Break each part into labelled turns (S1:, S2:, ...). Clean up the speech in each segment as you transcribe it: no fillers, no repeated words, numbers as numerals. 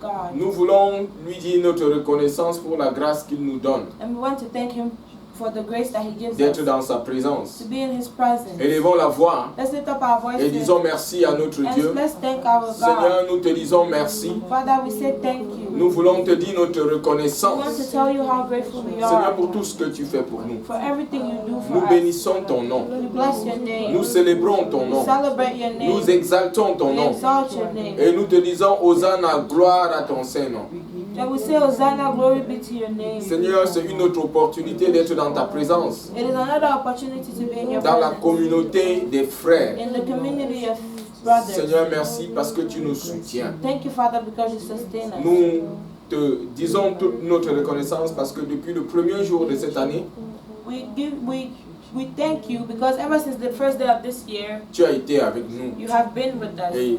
S1: God.
S2: Nous voulons lui dire notre reconnaissance pour la grâce qu'il nous donne
S1: And we want to thank Him for the grace that He gives
S2: d'être
S1: us
S2: dans sa présence.
S1: to be in His presence.
S2: Élevons la voix
S1: Let's lift up our
S2: et
S1: voices
S2: disons merci à notre Dieu.
S1: and let's thank our
S2: Seigneur,
S1: God.
S2: nous te disons merci.
S1: Father, we say thank you.
S2: Nous voulons te dire notre
S1: We want to
S2: reconnaissance.
S1: tell you how grateful we
S2: Seigneur,
S1: are
S2: pour tout ce que tu fais pour nous.
S1: for everything you do
S2: Nous
S1: for us.
S2: bénissons ton nom.
S1: We bless your name.
S2: Nous célébrons ton
S1: We
S2: nom.
S1: celebrate your
S2: Nous
S1: name.
S2: exaltons ton
S1: We
S2: nom.
S1: exalt your name.
S2: Et nous te disons, Hosanna, gloire à ton Saint-Nom.
S1: And we say, Hosanna, glory be to your name.
S2: Seigneur, c'est une autre opportunité d'être dans ta présence,
S1: It is another opportunity to be in your
S2: dans la
S1: presence.
S2: communauté des frères.
S1: In the community of brothers.
S2: Seigneur, merci parce que tu nous soutiens.
S1: Thank you, Father, because you sustain us.
S2: Nous te disons toute notre reconnaissance parce que depuis le premier jour de cette année,
S1: We thank you because ever since the first day of this year,
S2: tu as été avec nous.
S1: you have been with us.
S2: Et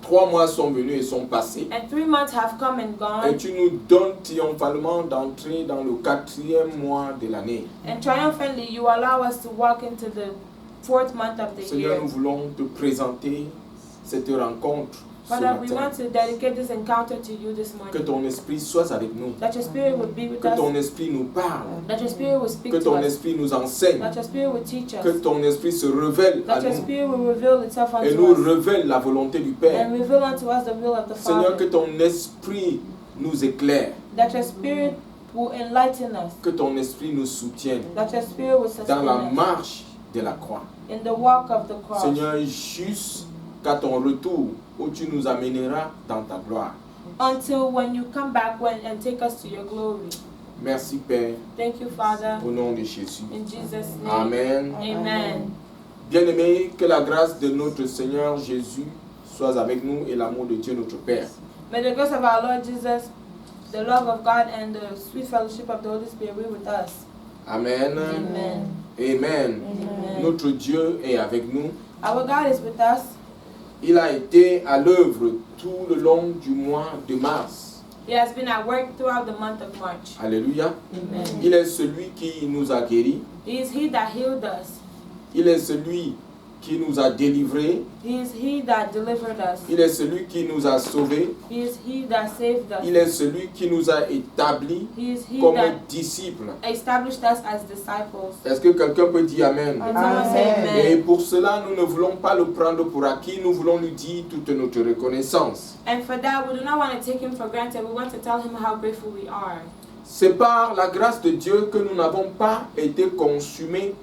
S2: 3 mois sont venus et sont passés.
S1: And 3 months have come and
S2: Et
S1: gone.
S2: tu nous donnes triomphalement d'entrer dans le 4e mois de l'année.
S1: And triumphantly, you allow us to walk into the 4th month of the
S2: Seigneur,
S1: year.
S2: nous voulons te présenter cette rencontre ce
S1: Father, we
S2: matin.
S1: want to dedicate this encounter to you this
S2: Que
S1: morning.
S2: ton esprit soit avec nous.
S1: That your spirit would be with
S2: Que ton
S1: us.
S2: esprit nous parle.
S1: That your spirit will speak
S2: Que
S1: to
S2: ton
S1: us.
S2: esprit nous enseigne.
S1: That your spirit will teach
S2: Que
S1: us.
S2: ton esprit se révèle à
S1: That your
S2: nous
S1: spirit will reveal itself
S2: et
S1: unto
S2: nous
S1: us.
S2: révèle la volonté du Père.
S1: And reveal unto us the will of the
S2: Seigneur, que
S1: Father.
S2: ton esprit nous éclaire.
S1: That your spirit will enlighten us.
S2: Que ton esprit nous soutienne
S1: That your spirit will
S2: dans
S1: sustain
S2: la
S1: us.
S2: marche de la croix.
S1: In the walk of the cross.
S2: Seigneur, jusqu'à ton retour où tu nous amèneras dans ta gloire.
S1: Until when you come back and take us to your glory.
S2: Merci Père,
S1: Thank you, Father.
S2: au nom de Jésus.
S1: In Jesus' name.
S2: Amen.
S1: Amen.
S2: Bien-aimés, que la grâce de notre Seigneur Jésus soit avec nous et l'amour de Dieu notre Père.
S1: May the grace of our Lord Jesus, the love of God, and the sweet fellowship of the Holy Spirit be with us.
S2: Amen.
S1: Amen.
S2: Amen.
S1: Amen.
S2: Notre Dieu est avec nous.
S1: Our God is with us.
S2: Il a été à l'œuvre tout le long du mois de mars.
S1: He has been at work throughout the month of March.
S2: Alléluia.
S1: Amen.
S2: Il est celui qui nous a guéris.
S1: He is He that healed us.
S2: Il est celui qui nous a délivrés.
S1: He is He that delivered us.
S2: Il est celui qui nous a sauvés.
S1: He is He that saved us.
S2: Il est celui qui nous a établis
S1: He is He
S2: comme
S1: that
S2: disciples.
S1: established us as disciples.
S2: Est-ce que quelqu'un peut dire Amen?
S1: Can someone say
S2: Et
S1: amen?
S2: pour cela, nous ne voulons pas le prendre pour acquis, nous voulons lui dire toute notre reconnaissance.
S1: And for that, we do not want to take Him for granted. We want to tell Him how grateful we are.
S2: C'est par la grâce de Dieu que nous n'avons pas été consumés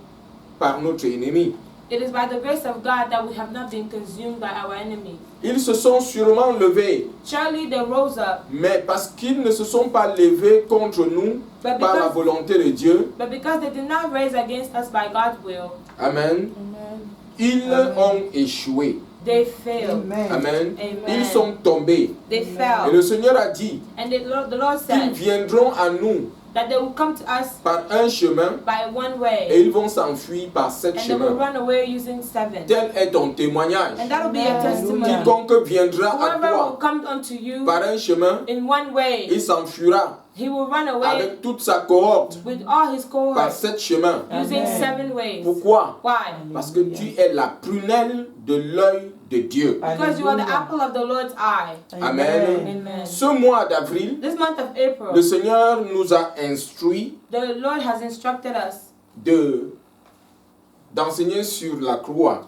S2: par notre ennemi.
S1: It is by the grace of God that we have not been consumed by our enemy.
S2: Ils se sont sûrement levés,
S1: Surely they rose up,
S2: mais parce qu'ils ne se sont pas levés contre nous
S1: but
S2: par la
S1: because,
S2: volonté de Dieu,
S1: but they did not raise against us by God's will,
S2: Amen, ils ont échoué.
S1: they failed.
S2: Amen.
S1: Amen.
S2: Ils sont tombés.
S1: They
S2: Et
S1: fell.
S2: le Seigneur a dit
S1: And the Lord
S2: qu'ils
S1: said
S2: viendront à nous
S1: that they will come to us
S2: par un chemin
S1: by one
S2: et
S1: way,
S2: ils vont s'enfuir par sept
S1: and they will
S2: chemins.
S1: run away using 7.
S2: Tel est ton témoignage.
S1: And that will be a testimony.
S2: Quiconque viendra à
S1: Whoever will
S2: toi
S1: come unto you
S2: par un chemin,
S1: in one way,
S2: il s'enfuira
S1: he will run away
S2: avec toute sa cohorte
S1: with all his
S2: par
S1: cohorts
S2: sept chemins.
S1: using 7 ways.
S2: Pourquoi?
S1: Why?
S2: Parce que tu es la prunelle de l'œil de Dieu.
S1: Because you are the apple of the Lord's eye.
S2: Amen.
S1: Amen.
S2: Ce mois d'avril,
S1: This month of
S2: le
S1: April,
S2: Seigneur nous a instruits
S1: the Lord has instructed us
S2: d'enseigner sur la croix.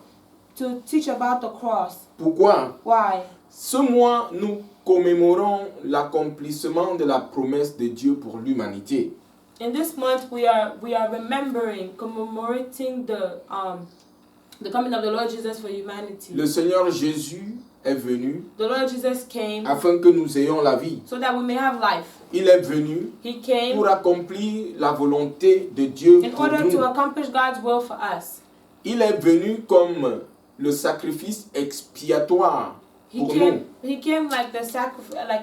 S1: to teach about the cross.
S2: Pourquoi?
S1: Why?
S2: Ce mois, nous commémorons l'accomplissement de la promesse de Dieu pour l'humanité.
S1: In this month, we are remembering, commemorating the coming of the Lord Jesus for humanity.
S2: Le Seigneur Jésus est venu
S1: The Lord Jesus came
S2: afin que nous ayons la vie.
S1: so that we may have life.
S2: Il est venu
S1: He came
S2: pour accomplir la volonté de Dieu
S1: in
S2: pour
S1: order to
S2: nous.
S1: accomplish God's will for us.
S2: Il est venu comme le sacrifice expiatoire pour nous.
S1: He came like a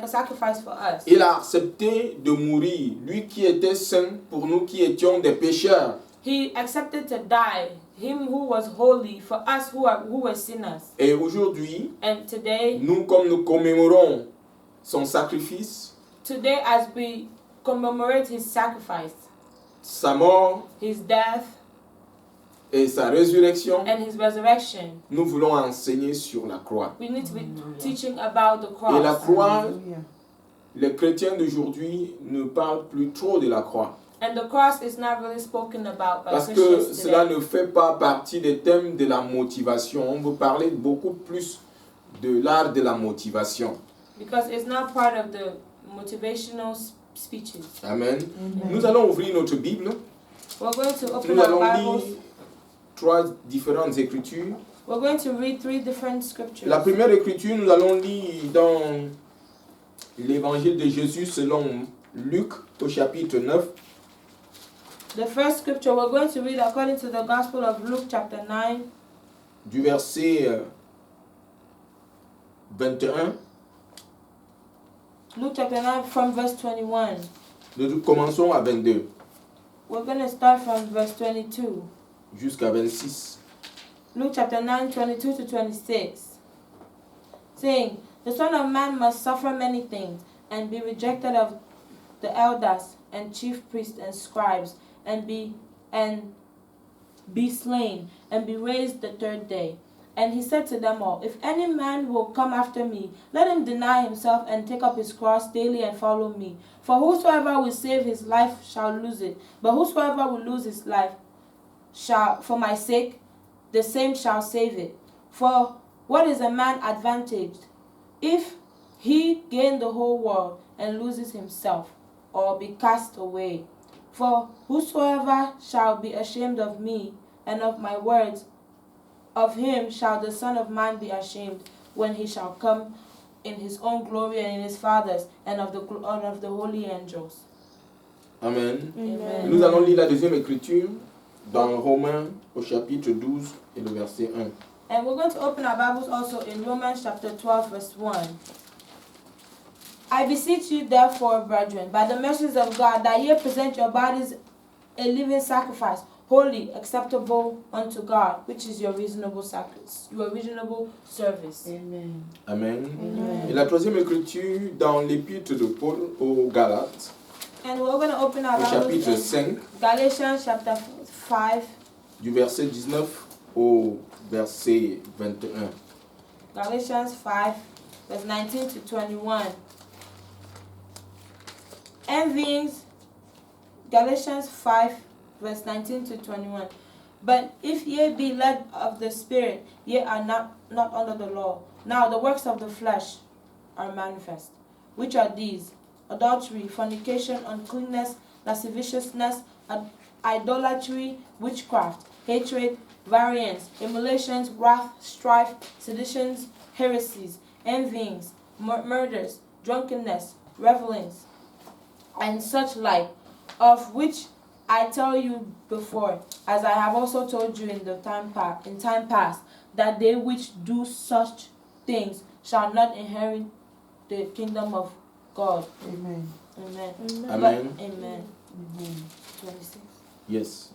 S1: sacrifice for us.
S2: Il a accepté de mourir, lui qui était saint pour nous qui étions des pécheurs.
S1: He accepted to die, him who was holy, for us who were sinners.
S2: Et aujourd'hui,
S1: And today,
S2: nous comme nous commémorons son sacrifice,
S1: as we commemorate his sacrifice,
S2: sa mort,
S1: his death,
S2: et sa résurrection,
S1: and his resurrection.
S2: nous voulons enseigner sur la croix.
S1: We need to be teaching about the
S2: Et la
S1: cross.
S2: croix,
S3: Hallelujah.
S2: les chrétiens d'aujourd'hui ne parlent plus trop de la croix.
S1: And the cross is not really spoken about by
S2: Parce que
S1: Christians
S2: cela
S1: today.
S2: ne fait pas partie des thèmes de la motivation. On veut parler beaucoup plus de l'art de la motivation.
S1: Because it's not part of the motivational speeches.
S2: Amen.
S3: Amen.
S2: Nous allons ouvrir notre Bible.
S1: We're going to open
S2: Nous
S1: our
S2: allons
S1: Bibles.
S2: lire 3 différentes écritures.
S1: We're going to read 3 different scriptures.
S2: La première écriture, nous allons lire dans l'évangile de Jésus selon Luc au chapitre 9.
S1: The first scripture we're going to read according to the Gospel of Luke chapter 9,
S2: Du verset 21.
S1: Luke chapter 9 from verse 21.
S2: Nous commençons à 22
S1: We're going to start from verse 22.
S2: jusqu'à 26.
S1: Luke chapter 9, 22 to 26. Saying, the Son of Man must suffer many things, and be rejected of the elders and chief priests and scribes, and be slain, and be raised the third day. And he said to them all, if any man will come after me, let him deny himself and take up his cross daily and follow me. For whosoever will save his life shall lose it, but whosoever will lose his life shall, for my sake, the same shall save it. For what is a man advantaged if he gain the whole world and loses himself, or be cast away? For whosoever shall be ashamed of me and of my words, of him shall the Son of Man be ashamed when he shall come in his own glory and in his Father's and of the holy angels.
S2: Amen.
S1: Amen.
S2: Nous allons lire la deuxième écriture dans Romains au chapitre 12 et le verset 1.
S1: And we're going to open our Bibles also in Romans chapter 12, verse 1. I beseech you, therefore, brethren, by the mercies of God, that ye present your bodies a living sacrifice, holy, acceptable unto God, which is your reasonable sacrifice, your reasonable service.
S3: Amen.
S2: Amen.
S1: Amen.
S2: Et la troisième écriture dans l'épître de Paul aux Galates
S1: And we're going to open our
S2: au chapitre
S1: Bibles
S2: 5
S1: in Galatians chapter 5,
S2: du verset 19 au verset 21.
S1: Galatians 5, verse 19 to 21. Envyings, Galatians 5, verse 19 to 21. But if ye be led of the Spirit, ye are not under the law. Now the works of the flesh are manifest, which are these: adultery, fornication, uncleanness, lasciviousness, idolatry, witchcraft, hatred, variance, emulations, wrath, strife, seditions, heresies, envyings, murders, drunkenness, revelings, and such like, of which I tell you before, as I have also told you in time past, that they which do such things shall not inherit the kingdom of God.
S3: Amen.
S1: Amen.
S2: Amen.
S1: Amen.
S3: Amen.
S1: 26.
S2: Yes.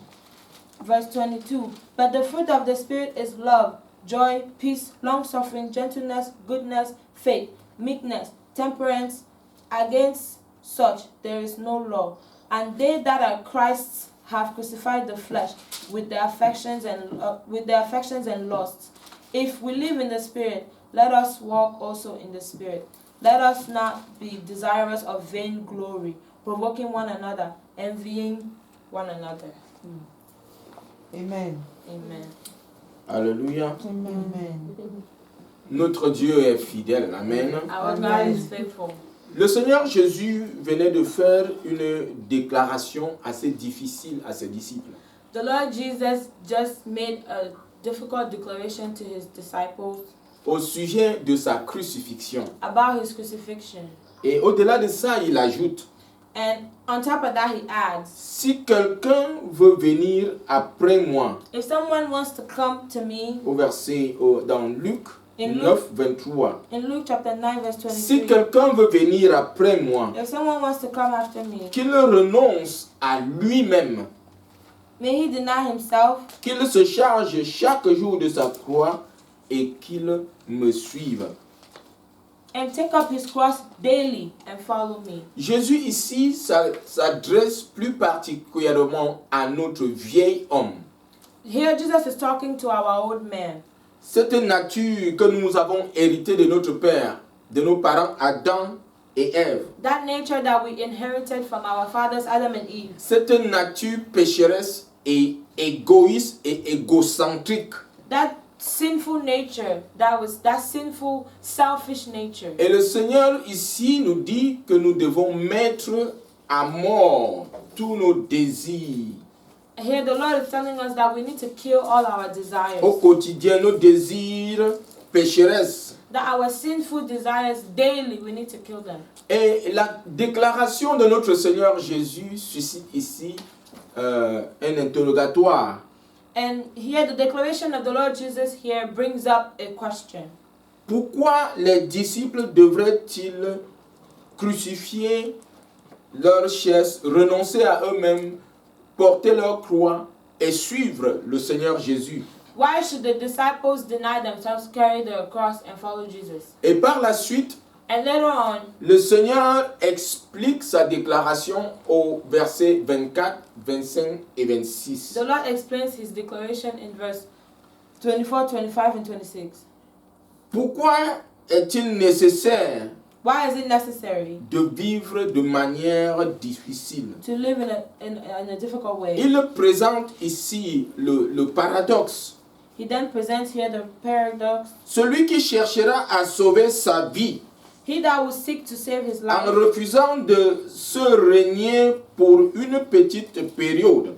S1: Verse 22. But the fruit of the Spirit is love, joy, peace, long-suffering, gentleness, goodness, faith, meekness, temperance. Against such there is no law. And they that are Christ's have crucified the flesh with their affections and lusts. If we live in the Spirit, let us walk also in the Spirit. Let us not be desirous of vain glory, provoking one another, envying one another.
S3: Amen.
S1: Amen.
S2: Alléluia.
S3: Amen.
S2: Notre Dieu est fidèle. Amen.
S1: Our God
S3: Amen.
S1: is faithful.
S2: Le Seigneur Jésus venait de faire une déclaration assez difficile à ses disciples.
S1: The Lord Jesus just made a difficult declaration to his disciples
S2: Au sujet de sa crucifixion.
S1: about his crucifixion.
S2: Et au-delà de ça, il ajoute,
S1: And on top of that, he adds,
S2: si quelqu'un veut venir après moi,
S1: if someone wants to come to me,
S2: dans Luc
S1: In
S2: 9, 23,
S1: in Luke chapter 9, verse
S2: si
S1: 23,
S2: quelqu'un veut venir après moi,
S1: if someone wants to come after me,
S2: qu'il renonce à lui-même,
S1: may he deny himself,
S2: qu'il se charge chaque jour de sa croix et qu'il me suive.
S1: and take up his cross daily and follow me.
S2: Jésus ici s'adresse plus particulièrement à notre vieil homme.
S1: Here Jesus is talking to our old man.
S2: Cette nature que nous avons héritée de notre père, de nos parents Adam et Ève.
S1: That nature that we inherited from our fathers Adam and Eve.
S2: Cette nature pécheresse et égoïste et égocentrique.
S1: That sinful nature, that sinful, selfish nature.
S2: Et le Seigneur ici nous dit que nous devons mettre à mort tous nos désirs.
S1: Here the Lord is telling us that we need to kill all our desires.
S2: Au quotidien, nos désirs pécheresses.
S1: That our sinful desires daily, we need to kill them.
S2: Et la déclaration de notre Seigneur Jésus suscite ici un interrogatoire.
S1: And here the declaration of the Lord Jesus here brings up a question.
S2: Pourquoi les disciples devraient-ils crucifier leur chaise, renoncer à eux-mêmes, porter leur croix et suivre le Seigneur Jésus?
S1: Why should the disciples deny themselves, carry their cross, and follow Jesus?
S2: Et par la suite,
S1: And later on,
S2: le Seigneur explique sa déclaration au verset 24, 25 et 26.
S1: the Lord explains his declaration in verse 24, 25, and 26.
S2: Pourquoi est-il nécessaire
S1: Why is it necessary
S2: de vivre de manière difficile?
S1: to live in a difficult way?
S2: Il présente ici le paradoxe.
S1: He then presents here the paradox.
S2: Celui qui cherchera à sauver sa vie
S1: He that will seek to save his
S2: en
S1: life,
S2: refusant de se régner pour une petite période,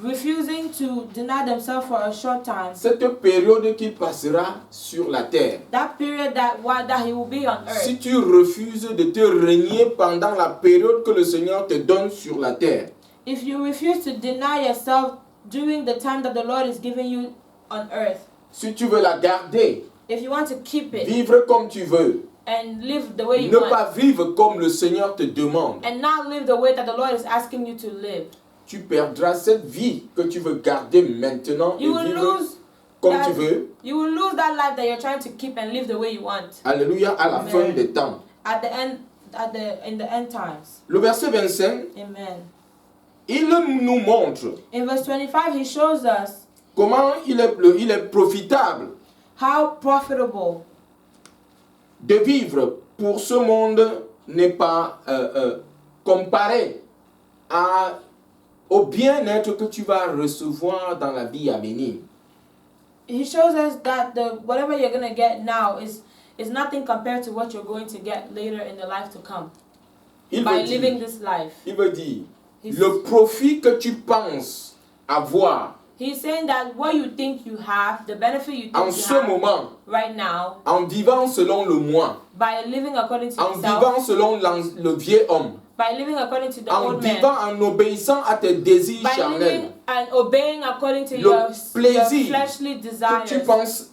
S1: refusing to deny themselves for a short time,
S2: cette période qu'il passera sur la terre.
S1: that period that he will be on earth.
S2: Si tu refuses de te régner pendant la période que le Seigneur te donne sur la terre,
S1: If you refuse to deny yourself during the time that the Lord is giving you on earth,
S2: si tu veux la garder,
S1: if you want to keep it
S2: vivre comme tu veux,
S1: and live the way you
S2: ne
S1: want,
S2: pas vivre comme le Seigneur te demande,
S1: and not live the way that the Lord is asking you to live,
S2: tu perdras cette vie que tu veux garder maintenant et
S1: you will
S2: vivre
S1: lose
S2: comme
S1: that,
S2: tu veux.
S1: you will lose that life that you're trying to keep and live the way you want
S2: Alléluia, à la
S1: Amen.
S2: fin des temps.
S1: at the end, in the end times.
S2: Le verset 25,
S1: Amen.
S2: il nous montre
S1: In verse 25, he shows us
S2: comment il est profitable
S1: how profitable
S2: de vivre pour ce monde n'est pas comparé au bien-être que tu vas recevoir dans la vie à venir.
S1: he shows us that whatever you're going to get now is nothing compared to what you're going to get later in the life to come
S2: Il
S1: by
S2: veut
S1: living
S2: dire,
S1: this life.
S2: il veut dire
S1: He's,
S2: le profit que tu penses avoir
S1: he's saying that what you think you have, the benefit you think
S2: en
S1: you
S2: ce
S1: have
S2: moment,
S1: right now,
S2: en vivant selon le moi,
S1: by living according to
S2: en
S1: yourself,
S2: vivant selon le vieil homme,
S1: by living according to the
S2: en
S1: old man,
S2: vivant en obéissant à tes désirs
S1: by
S2: charnels
S1: living and obeying according to
S2: Le
S1: your
S2: plaisir
S1: fleshly
S2: que tu
S1: desires.
S2: penses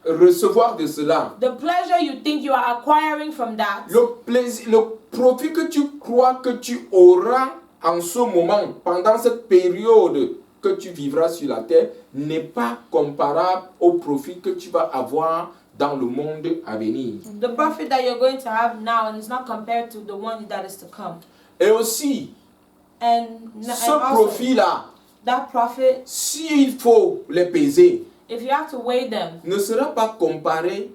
S2: recevoir de cela.
S1: The pleasure you think you are acquiring from that,
S2: Le profit que tu crois que tu auras en ce moment, pendant cette période que tu vivras sur la terre, n'est pas comparable au profit que tu vas avoir dans le monde à venir.
S1: the profit that you're going to have now, and it's not compared to the one that is to come.
S2: Et aussi,
S1: And
S2: ce
S1: also,
S2: profit-là,
S1: that profit,
S2: s'il faut les peser,
S1: if you have to weigh them,
S2: ne sera pas comparé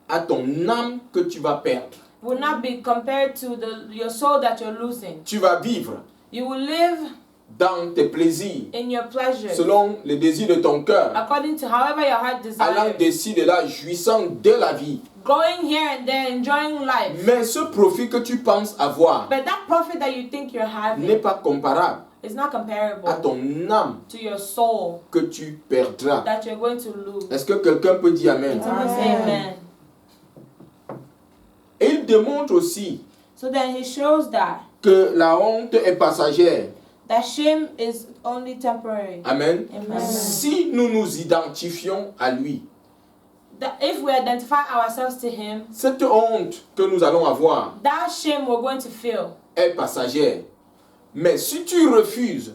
S2: à ton âme que tu vas perdre.
S1: will not be compared to your soul that you're losing.
S2: Tu vas vivre
S1: You will live
S2: dans tes plaisirs,
S1: in your pleasure,
S2: selon les désirs de ton cœur,
S1: according to however your heart
S2: allant
S1: desires,
S2: d'ici de là, jouissant de la vie.
S1: going here and there, enjoying life.
S2: Mais ce profit que tu penses avoir
S1: But that profit that you think you're
S2: n'est
S1: having
S2: pas comparable
S1: is not
S2: à
S1: comparable
S2: ton âme
S1: to your soul
S2: que tu perdras.
S1: that you're going to lose.
S2: Est-ce que quelqu'un peut dire Amen?
S1: Someone say amen.
S2: Et il démontre aussi
S1: So then he shows that
S2: que la honte est passagère.
S1: shame is only temporary.
S2: Amen.
S1: Amen.
S2: Si nous nous identifions à lui,
S1: That if we identify ourselves to him,
S2: cette honte que nous allons avoir
S1: that shame we're going to feel.
S2: est passagère. Mais si tu refuses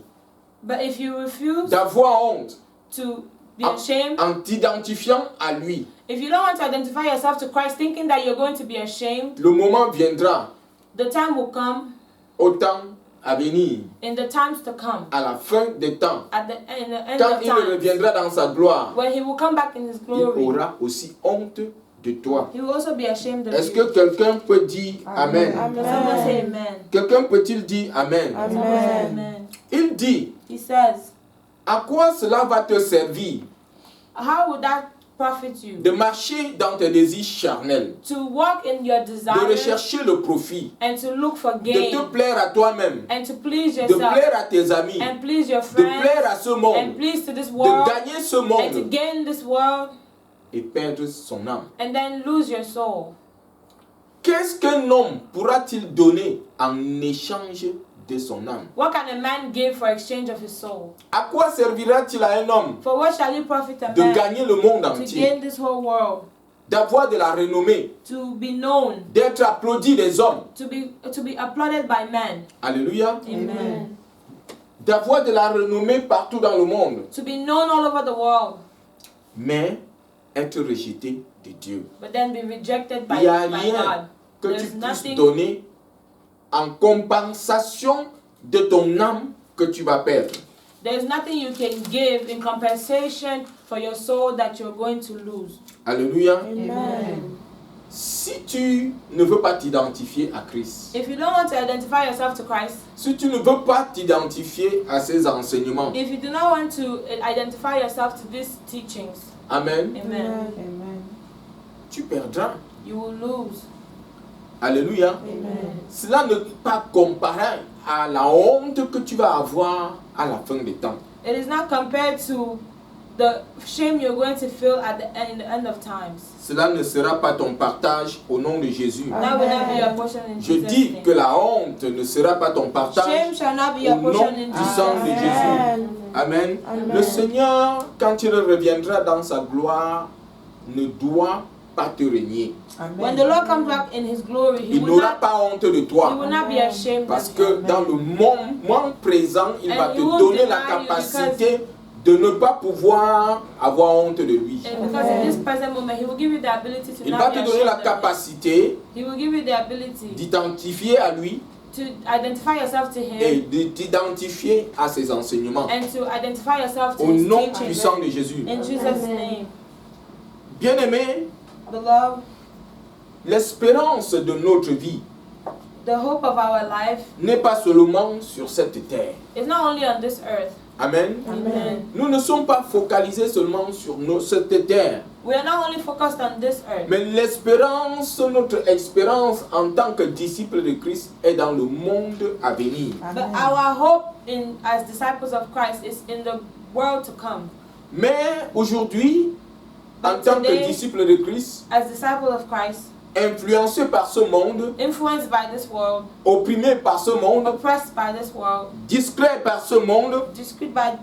S1: But if you refuse
S2: d'avoir honte
S1: to be ashamed,
S2: en t'identifiant à lui,
S1: if you don't want to identify yourself to Christ thinking that you're going to be ashamed,
S2: le moment viendra
S1: the time will come
S2: au temps à venir,
S1: in the times to come,
S2: à la fin des temps,
S1: in the end
S2: quand
S1: of
S2: il
S1: time,
S2: reviendra dans sa gloire,
S1: when he will come back in his
S2: il
S1: glory,
S2: aura aussi honte de toi.
S1: he will also be ashamed of
S2: Est-ce
S1: you.
S2: que quelqu'un peut dire Amen?
S1: Can someone say amen?
S2: Quelqu'un peut-il dire Amen?
S1: Can someone say amen?
S2: Il dit,
S1: He says,
S2: à quoi cela va te servir
S1: how would that profit you?
S2: de marcher dans tes désirs charnels,
S1: To walk in your
S2: de
S1: desires
S2: rechercher le profit,
S1: and to look for
S2: de te
S1: gain
S2: plaire à toi-même,
S1: and to please
S2: de
S1: yourself
S2: plaire à tes amis,
S1: and please your
S2: de
S1: friends
S2: plaire à ce
S1: and
S2: monde,
S1: please to this
S2: de
S1: world
S2: gagner ce
S1: and to
S2: monde
S1: gain this world
S2: et perdre son âme.
S1: and then lose your soul?
S2: Qu'est-ce qu'un homme pourra-t-il donner en échange de son âme?
S1: What can a man give for exchange of his soul?
S2: À quoi servira-t-il à un homme
S1: For what shall it profit a
S2: de
S1: man
S2: gagner le monde
S1: to
S2: entier,
S1: gain this whole world,
S2: d'avoir de la renommée,
S1: to be known,
S2: d'être applaudi des hommes?
S1: to be applauded by men?
S2: Alléluia.
S1: Amen.
S2: D'avoir de la renommée partout dans le monde,
S1: To be known all over the world,
S2: mais être rejeté de Dieu.
S1: but then be rejected
S2: Il
S1: by
S2: n'y a
S1: God.
S2: rien que tu
S1: There's
S2: puisses
S1: nothing
S2: donner en compensation de ton âme que tu vas perdre.
S1: There's nothing you can give in compensation for your soul that you're going to lose.
S2: Alléluia.
S1: Amen.
S2: Si tu ne veux pas t'identifier à Christ,
S1: If you don't want to identify yourself to Christ,
S2: si tu ne veux pas t'identifier à ses enseignements,
S1: if you do not want to identify yourself to these teachings,
S2: Amen,
S1: amen,
S2: tu perdras.
S1: you will lose.
S2: Alléluia.
S1: Amen.
S2: Cela ne peut pas comparer à la honte que tu vas avoir à la fin des temps.
S1: It is not compared to the shame you're going to feel at in the end of times.
S2: Cela ne sera pas ton partage au nom de Jésus.
S1: That will not be your portion in
S2: Je
S1: Jesus'
S2: dis
S1: name.
S2: que la honte ne sera pas ton partage
S1: Shame shall not be
S2: au
S1: your
S2: nom
S1: portion in
S2: du sang de
S1: Jesus'
S2: Jésus.
S1: name.
S2: Amen. Le Seigneur, quand il reviendra dans sa gloire, ne doit pas te régner.
S1: When the Lord comes back in His glory, He
S2: Il
S1: will
S2: n'aura
S1: not,
S2: pas honte de
S1: He will
S2: toi.
S1: not be ashamed
S2: Parce
S1: of
S2: que
S1: you.
S2: dans le moment présent, il
S1: And
S2: va
S1: he
S2: te
S1: won't
S2: donner la
S1: deny you
S2: capacité de ne pas pouvoir avoir honte de lui.
S1: And because in this present moment, He will give you the ability to
S2: Il
S1: not
S2: va
S1: be
S2: te donner la
S1: ashamed of it.
S2: capacité
S1: He will give you the ability
S2: d'identifier à lui
S1: to identify yourself to
S2: et
S1: Him
S2: de t'identifier à ses enseignements.
S1: and to identify yourself to
S2: Au
S1: His
S2: nom
S1: teaching.
S2: puissant de Jésus.
S1: In Jesus' name.
S2: Bien-aimés,
S1: Beloved,
S2: l'espérance de notre vie
S1: the hope of our life
S2: n'est pas seulement sur cette terre.
S1: is not only on this earth.
S2: Amen.
S1: Amen.
S2: Nous ne sommes pas focalisés seulement sur cette terre,
S1: We are not only focused on this earth,
S2: mais l'espérance, notre expérience en tant que disciples de Christ est dans le monde à venir.
S1: but our hope as disciples of Christ is in the world to come.
S2: Mais aujourd'hui, en
S1: But
S2: tant que
S1: today,
S2: disciples de Christ,
S1: as disciples of Christ,
S2: influencés par ce monde,
S1: influenced by this world,
S2: opprimés par ce monde,
S1: oppressed by this world,
S2: discrets par ce monde,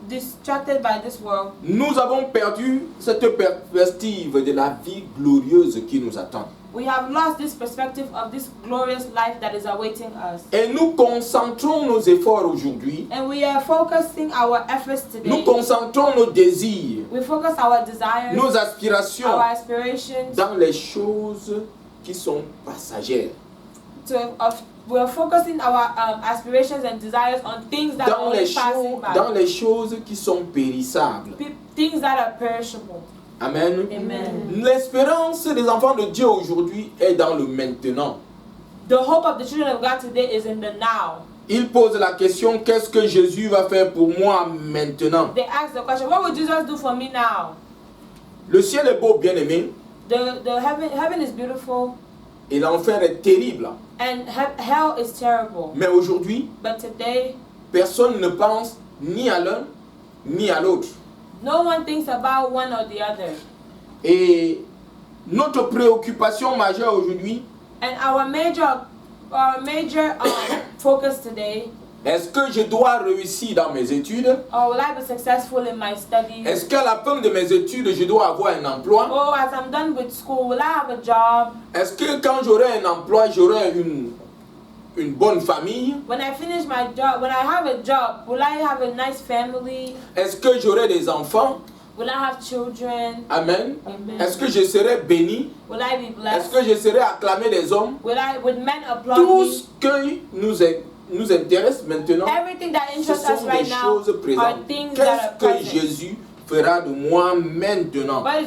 S1: distracted by this world,
S2: nous avons perdu cette perspective de la vie glorieuse qui nous attend.
S1: we have lost this perspective of this glorious life that is awaiting us.
S2: Et nous concentrons nos efforts aujourd'hui,
S1: And we are focusing our efforts
S2: nous
S1: today.
S2: concentrons nos désirs,
S1: We focus our desires,
S2: nos aspirations
S1: our aspirations,
S2: dans les choses qui sont passagères,
S1: we are focusing our aspirations and desires on things that are
S2: dans les,
S1: only passing by,
S2: dans les choses qui sont périssables.
S1: things that are perishable.
S2: Amen.
S1: Amen.
S2: L'espérance des enfants de Dieu aujourd'hui est dans le maintenant.
S1: The hope of the children of God today is in the now.
S2: Il pose la question, qu'est-ce que Jésus va faire pour moi maintenant?
S1: They ask the question, what will Jesus do for me now?
S2: Le ciel est beau, bien-aimé,
S1: The heaven is beautiful
S2: et l'enfer est terrible.
S1: and hell is terrible.
S2: Mais aujourd'hui,
S1: But today,
S2: personne ne pense ni à l'un ni à l'autre.
S1: no one thinks about one or the other.
S2: Et notre préoccupation majeure aujourd'hui,
S1: And our major focus today,
S2: est-ce que je dois réussir dans mes études?
S1: will I be successful in my studies?
S2: Est-ce qu'à la fin de mes études, je dois avoir un emploi?
S1: Oh, as I'm done with school, will I have a job?
S2: Est-ce que quand j'aurai un emploi, j'aurai une bonne famille?
S1: When I finish my job, when I have a job, will I have a nice family?
S2: Est-ce que j'aurai des enfants?
S1: Will I have children?
S2: Amen.
S1: Amen.
S2: Est-ce que je serai béni?
S1: Will I be
S2: Est-ce
S1: blessed?
S2: que je serai acclamé des hommes?
S1: Would men applaud
S2: Tout
S1: me?
S2: ce que nous intéresse maintenant,
S1: Everything that
S2: ce
S1: interests us
S2: sont
S1: right
S2: des
S1: now
S2: choses
S1: are
S2: présentes.
S1: things that are
S2: Qu'est-ce que
S1: present.
S2: Jésus fera de moi maintenant?
S1: What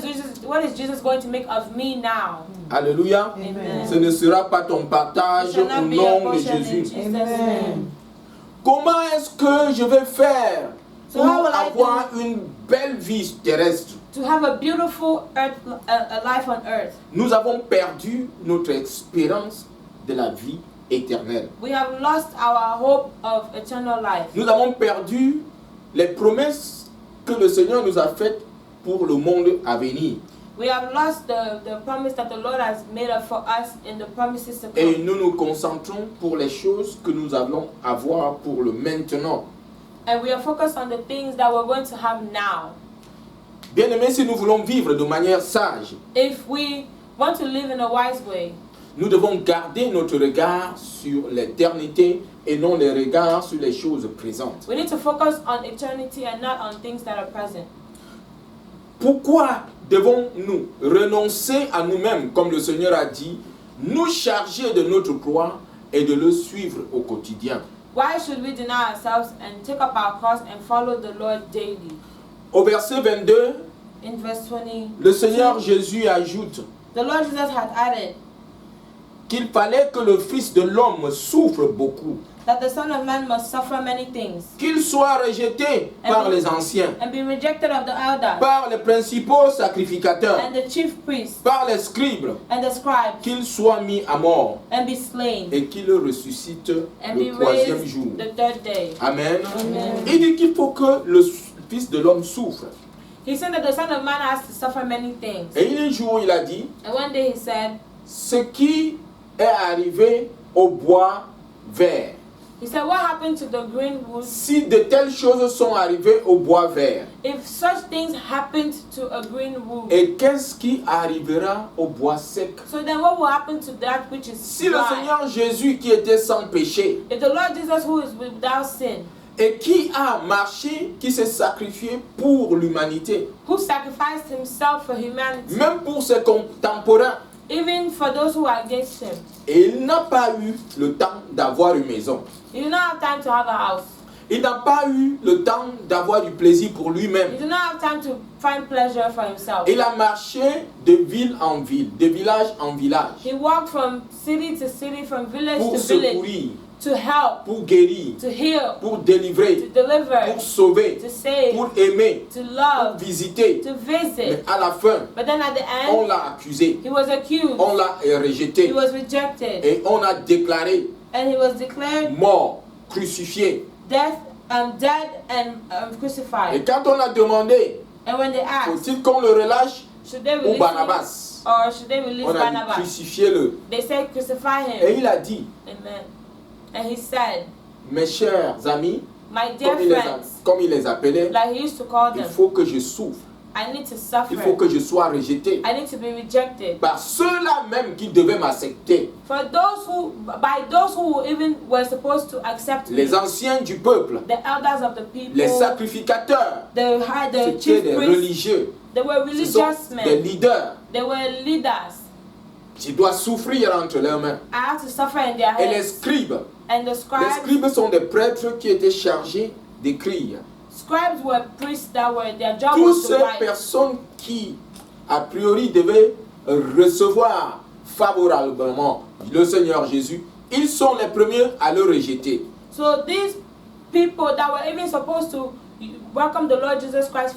S1: is Jesus going to make of me now?
S2: Alléluia.
S1: Amen.
S2: Ce ne sera pas ton
S1: It
S2: partage
S1: shall
S2: au
S1: not be a
S2: nom de
S1: portion in
S2: Jésus.
S1: Jesus' name.
S2: Comment est-ce que je vais faire
S1: So
S2: pour
S1: how will I
S2: avoir une belle vie terrestre?
S1: To have a beautiful earth, a life on earth.
S2: Nous avons perdu notre espérance de la vie éternelle.
S1: We have lost our hope of eternal life.
S2: Nous avons perdu les promesses que le Seigneur nous a faites pour le monde à venir.
S1: We have lost the promise that the Lord has made up for us in the promises to
S2: Et
S1: come.
S2: nous nous concentrons pour les choses que nous allons avoir pour le maintenant.
S1: And we are focused on the things that we're going to have now.
S2: Bien-aimés, si nous voulons vivre de manière sage,
S1: If we want to live in a wise way,
S2: nous devons garder notre regard sur l'éternité et non les regards sur les choses présentes.
S1: we need to focus on eternity and not on things that are present.
S2: Pourquoi devons-nous renoncer à nous-mêmes, comme le Seigneur a dit, nous charger de notre croix et de le suivre au quotidien?
S1: Why should we deny ourselves and take up our cross and follow the Lord daily?
S2: Au verset 22,
S1: In verse 20,
S2: le Seigneur Jésus ajoute
S1: the Lord Jesus had added
S2: qu'il fallait que le Fils de l'homme souffre beaucoup,
S1: that the Son of Man must suffer many things
S2: qu'il soit rejeté par les anciens,
S1: and be rejected of the elders
S2: par les principaux sacrificateurs,
S1: and the chief priests
S2: par les scribes,
S1: and the scribes
S2: qu'il soit mis à mort
S1: and be slain
S2: et qu'il ressuscite
S1: and
S2: le
S1: be
S2: troisième
S1: raised
S2: jour.
S1: the third day.
S2: Amen.
S1: Amen.
S2: Il dit qu'il faut que le Fils de l'homme souffre.
S1: He said that the Son of Man has to suffer many things.
S2: Et un jour, il a dit,
S1: And one day he said,
S2: ce qui est arrivé au bois vert.
S1: what happened to the green wood?
S2: Si de telles choses sont arrivées au bois vert,
S1: If such things happened to a green wood,
S2: et qu'est-ce qui arrivera au bois sec?
S1: so then what will happen to that which is
S2: Si le
S1: dry?
S2: Seigneur Jésus qui était sans péché
S1: If the Lord Jesus, who is without sin,
S2: et qui a marché, qui s'est sacrifié pour l'humanité,
S1: who sacrificed himself for humanity,
S2: même pour ses contemporains,
S1: even for those who are against him,
S2: et il n'a pas eu le temps d'avoir une maison.
S1: he did not have time to have a house.
S2: Il n'a pas eu le temps d'avoir du plaisir pour
S1: He
S2: lui-même.
S1: did not have time to find pleasure for himself.
S2: Il a marché de ville en ville, de village en village,
S1: He walked from city to city, from village
S2: pour
S1: to village,
S2: secourir,
S1: to help,
S2: pour guérir,
S1: to heal,
S2: pour
S1: to
S2: délivrer,
S1: deliver,
S2: pour sauver,
S1: to save,
S2: pour aimer,
S1: to
S2: pour
S1: love,
S2: visiter.
S1: to
S2: Mais
S1: visit.
S2: à la fin,
S1: But then at the
S2: on
S1: end,
S2: l'a accusé,
S1: he was accused,
S2: on l'a rejeté
S1: he was rejected,
S2: et on a déclaré
S1: and he was declared
S2: mort, crucifié.
S1: dead and
S2: Et
S1: crucified.
S2: quand on a demandé,
S1: And when they asked,
S2: faut-il qu'on le relâche
S1: should they
S2: ou
S1: release him
S2: Barnabas?
S1: or should they release
S2: On a dit
S1: Barnabas?
S2: crucifiez-le.
S1: They said crucify
S2: Et
S1: him.
S2: il a dit,
S1: Amen. And he said,
S2: mes chers amis,
S1: my dear friends,
S2: comme il les appelait,
S1: like he used to call
S2: il
S1: them,
S2: faut que je souffre.
S1: I need to
S2: Il faut
S1: suffer.
S2: que je sois rejeté
S1: I need to be rejected.
S2: par ceux-là même qui devaient m'accepter,
S1: By those who even were supposed to accept me,
S2: les anciens du peuple,
S1: the elders of the people,
S2: les sacrificateurs,
S1: the
S2: c'était
S1: chief
S2: des
S1: priests,
S2: religieux,
S1: they were
S2: ce sont
S1: religious
S2: des
S1: men,
S2: leaders.
S1: they were leaders.
S2: Tu dois souffrir entre leurs mains.
S1: I had to suffer in their
S2: Et les
S1: hands.
S2: scribes,
S1: And the
S2: les
S1: scribes,
S2: scribes sont des prêtres qui étaient chargés d'écrire.
S1: scribes were priests that were, their job
S2: Toutes
S1: was to
S2: ces
S1: write.
S2: personnes qui, a priori, devaient recevoir favorablement le Seigneur Jésus, ils sont les premiers à le rejeter.
S1: So these people that were even supposed to welcome the Lord Jesus Christ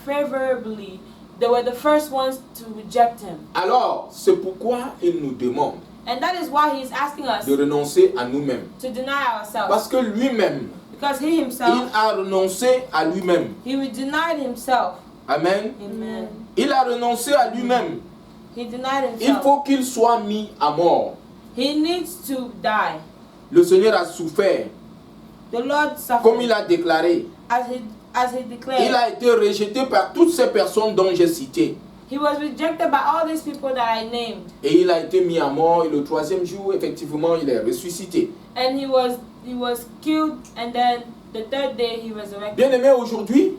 S1: favorably, they were the first ones to reject him.
S2: Alors, c'est pourquoi il nous demande
S1: And that is why he's asking us
S2: de renoncer à nous-mêmes.
S1: to deny ourselves.
S2: Parce que lui-même,
S1: Because he
S2: il
S1: himself,
S2: a renoncé à lui-même.
S1: he denied himself.
S2: Amen.
S1: Amen.
S2: Il a renoncé à lui-même.
S1: He denied
S2: Il
S1: himself.
S2: faut qu'il soit mis à mort.
S1: He needs to die.
S2: Le Seigneur a souffert,
S1: The Lord
S2: comme il
S1: suffered
S2: a déclaré.
S1: as he
S2: Il
S1: declared.
S2: a été rejeté par toutes ces personnes dont j'ai cité.
S1: He was rejected by all these people that I named.
S2: Et il a été mis à mort et le troisième jour, effectivement, il est ressuscité.
S1: And he was killed, and then the third day he resurrected.
S2: Bien-aimés, aujourd'hui,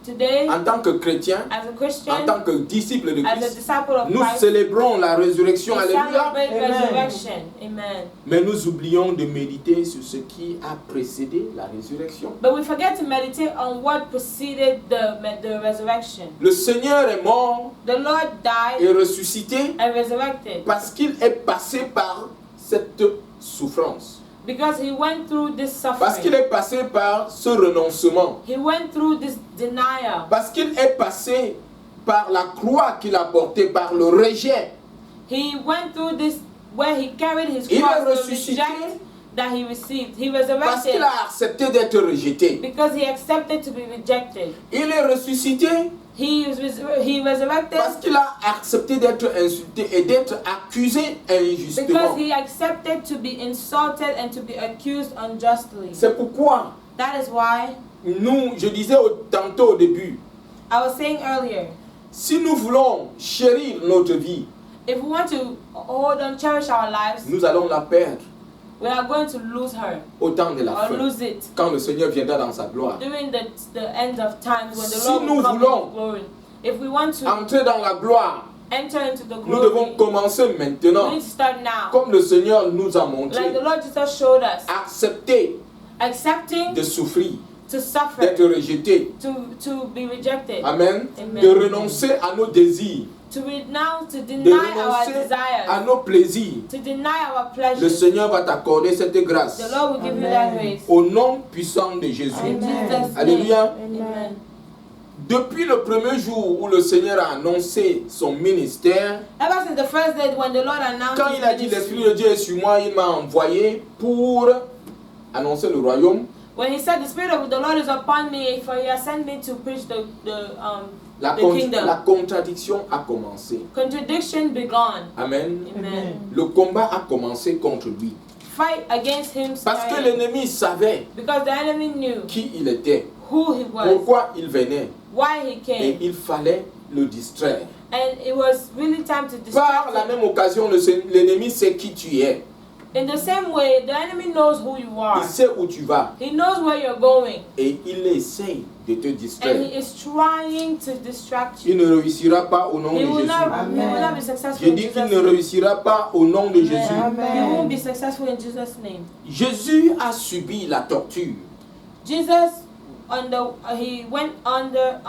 S1: Today,
S2: en tant que chrétiens,
S1: as a
S2: en
S1: Christian,
S2: tant que disciples de
S1: as a
S2: Christ,
S1: disciple of
S2: nous
S1: Christ,
S2: célébrons la résurrection.
S1: we
S2: Alléluia.
S1: celebrate
S3: Amen.
S1: resurrection. Amen.
S2: Mais nous oublions de méditer sur ce qui a précédé la résurrection.
S1: But we forget to meditate on what preceded the resurrection.
S2: Le Seigneur est mort
S1: The Lord
S2: et
S1: died
S2: ressuscité
S1: and resurrected
S2: parce qu'il est passé par cette souffrance.
S1: because he went through this
S2: Parce qu'il
S1: suffering.
S2: est passé par ce renoncement.
S1: He went through this denial.
S2: Parce qu'il est passé par la croix qu'il a portée, par le rejet.
S1: He went through this where he carried his
S2: Il
S1: cross,
S2: est
S1: the
S2: ressuscité
S1: reject that he received. He
S2: parce
S1: resurrected
S2: qu'il a accepté d'être rejeté.
S1: because he accepted to be rejected.
S2: Il est ressuscité
S1: He resurrected
S2: parce qu'il a accepté d'être insulté et d'être accusé injustement.
S1: because he accepted to be insulted and to be accused unjustly.
S2: C'est pourquoi
S1: That is why
S2: je disais tantôt au début,
S1: I was saying earlier,
S2: si nous voulons chérir notre vie,
S1: if we want to hold on, cherish our lives,
S2: nous allons la perdre
S1: we are going to lose her
S2: au temps de la
S1: or
S2: fin,
S1: lose it
S2: quand le Seigneur viendra dans sa gloire.
S1: during the end of times when the
S2: Si
S1: Lord
S2: nous
S1: will come
S2: voulons
S1: in glory. If we want to
S2: Entrer dans la gloire,
S1: enter into the
S2: nous devons
S1: glory,
S2: commencer
S1: we
S2: maintenant,
S1: need to start now.
S2: comme le Seigneur nous a
S1: Like
S2: montré,
S1: the Lord Jesus showed us,
S2: accepter
S1: accepting
S2: de souffrir,
S1: to suffer,
S2: d'être rejeté.
S1: to be rejected,
S2: Amen.
S1: Amen.
S2: De renoncer à nos désirs,
S1: to renounce, to
S2: de
S1: deny our
S2: renoncer à
S1: desires,
S2: nos plaisirs.
S1: to deny our
S2: Le
S1: pleasures.
S2: Seigneur va t'accorder cette grâce.
S1: The Lord will give you that
S3: Amen.
S1: grace.
S2: Au nom puissant de Jésus.
S1: In
S3: Amen.
S1: Jesus' name.
S2: Alléluia.
S1: Amen.
S2: Depuis le premier jour où le Seigneur a annoncé son ministère,
S1: Ever since the first day when the Lord announced
S2: quand
S1: his
S2: il a dit
S1: ministry,
S2: l'Esprit de Dieu est sur moi, il m'a envoyé pour annoncer le royaume.
S1: when he said the Spirit of the Lord is upon me, for he has sent me to preach the
S2: La
S1: kingdom.
S2: contradiction a commencé.
S1: Contradiction begun.
S2: Amen.
S1: Amen.
S2: Le combat a commencé contre lui.
S1: Fight against him
S2: Parce que
S1: started.
S2: l'ennemi savait
S1: Because the enemy knew
S2: qui il était,
S1: who he was,
S2: pourquoi il venait.
S1: why he
S2: Et
S1: came,
S2: il fallait le distraire.
S1: and it was really time to
S2: Par
S1: distract
S2: la
S1: him.
S2: même occasion, l'ennemi sait qui tu es.
S1: In the same way, the enemy knows who you are.
S2: Il sait où tu vas.
S1: He knows where you're going,
S2: Et il essaye de te
S1: and
S2: distraire.
S1: he is trying to distract you.
S2: Il ne réussira pas au nom
S1: He
S2: de
S1: will
S2: Jésus.
S1: not
S3: Amen.
S1: be successful
S2: Je
S1: in
S2: dis
S1: Jesus'
S2: qu'il ne
S1: name.
S2: réussira pas au nom de Jésus.
S1: He won't be successful in Jesus' name.
S2: Jésus a subi la torture.
S1: Jesus, he went under